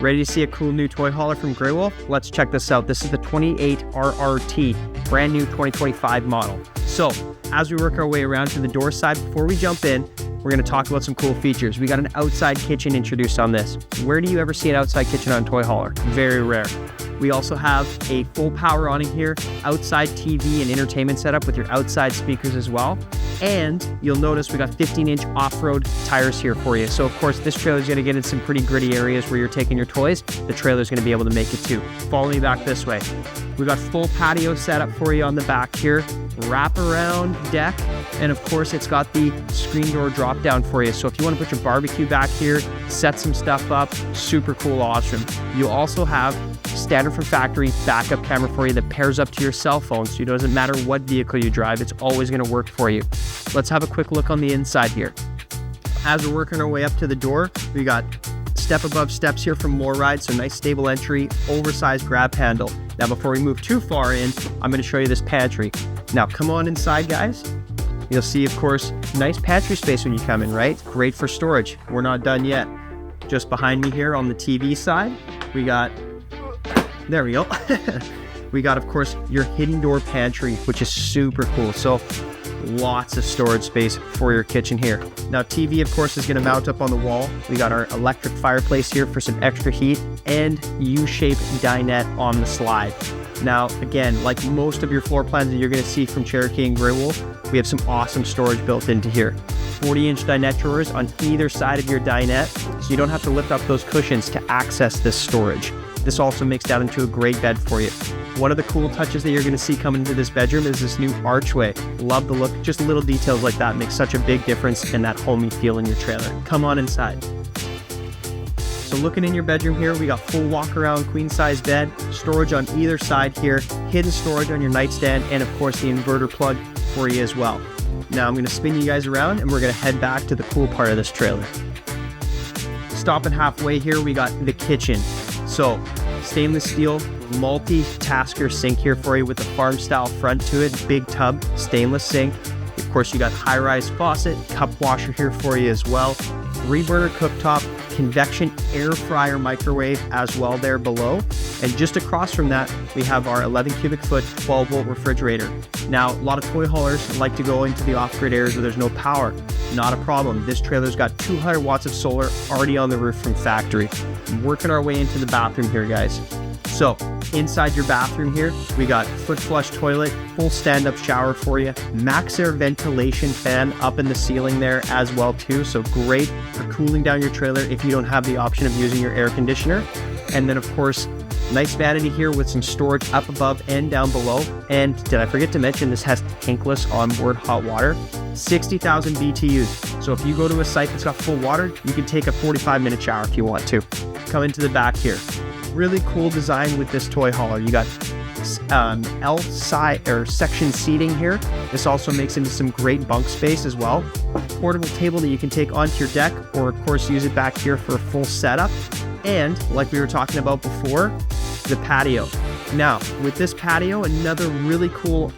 Ready to see a cool new toy hauler from Grey Wolf? Let's check this out. This is the 28 RRT, brand new 2025 model. So, as we work our way around to the door side, before we jump in, we're going to talk about some cool features. We got an outside kitchen introduced on this. Where do you ever see an outside kitchen on a toy hauler? Very rare. We also have a full power awning here, outside TV and entertainment setup with your outside speakers as well. And you'll notice we got 15-inch off-road tires here for you. So of course, this trailer is going to get in some pretty gritty areas where you're taking your toys. The trailer is going to be able to make it too. Follow me back this way. We got full patio setup for you on the back here, wrap-around deck, and of course, it's got the screen door drop down for you. So if you want to put your barbecue back here, set some stuff up, super cool, awesome. You also have standard from factory backup camera for you that pairs up to your cell phone, so it doesn't matter what vehicle you drive, it's always going to work for you. Let's have a quick look on the inside here. As we're working our way up to the door, we got step above steps here from more ride, so nice stable entry, oversized grab handle. Now before we move too far in, I'm going to show you this pantry. Now come on inside, guys. You'll see, of course, nice pantry space when you come in, right? Great for storage. We're not done yet. Just behind me here on the TV side, we got, there we go. We got, of course, your hidden door pantry, which is super cool. So lots of storage space for your kitchen here. Now TV, of course, is going to mount up on the wall. We got our electric fireplace here for some extra heat and U-shaped dinette on the slide. Now, again, like most of your floor plans that you're going to see from Cherokee and Grey Wolf, we have some awesome storage built into here. 40-inch dinette drawers on either side of your dinette, so you don't have to lift up those cushions to access this storage. This also makes down into a great bed for you. One of the cool touches that you're going to see coming into this bedroom is this new archway. Love the look. Just little details like that make such a big difference in that homey feel in your trailer. Come on inside. So looking in your bedroom here, we got full walk around queen size bed, storage on either side here, hidden storage on your nightstand, and of course the inverter plug for you as well. Now I'm going to spin you guys around and we're going to head back to the cool part of this trailer. Stopping halfway here, we got the kitchen. So stainless steel multi-tasker sink here for you with the farm style front to it, big tub, stainless sink. Of course, you got high-rise faucet, cup washer here for you as well. 3-burner cooktop, convection air fryer microwave as well there below. And just across from that, we have our 11 cubic foot 12-volt refrigerator. Now, a lot of toy haulers like to go into the off-grid areas where there's no power. Not a problem. This trailer's got 200 watts of solar already on the roof from factory. I'm working our way into the bathroom here, guys. So inside your bathroom here, we got foot flush toilet, full stand-up shower for you, max air ventilation fan up in the ceiling there as well too. So great for cooling down your trailer if you don't have the option of using your air conditioner. And then of course, nice vanity here with some storage up above and down below. And did I forget to mention this has tankless onboard hot water, 60,000 BTUs. So if you go to a site that's got full water, you can take a 45-minute shower if you want to. Come into the back here. Really cool design with this toy hauler. You got L side or section seating here. This also makes into some great bunk space as well. Portable table that you can take onto your deck, or of course use it back here for a full setup. And like we were talking about before, the patio. Now with this patio, another really cool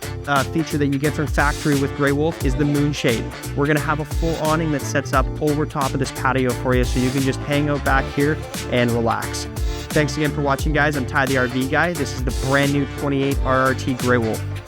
feature that you get from factory with Grey Wolf is the moonshade. We're going to have a full awning that sets up over top of this patio for you, so you can just hang out back here and relax. Thanks again for watching, guys. I'm Ty the RV Guy. This is the brand new 28 RRT Grey Wolf.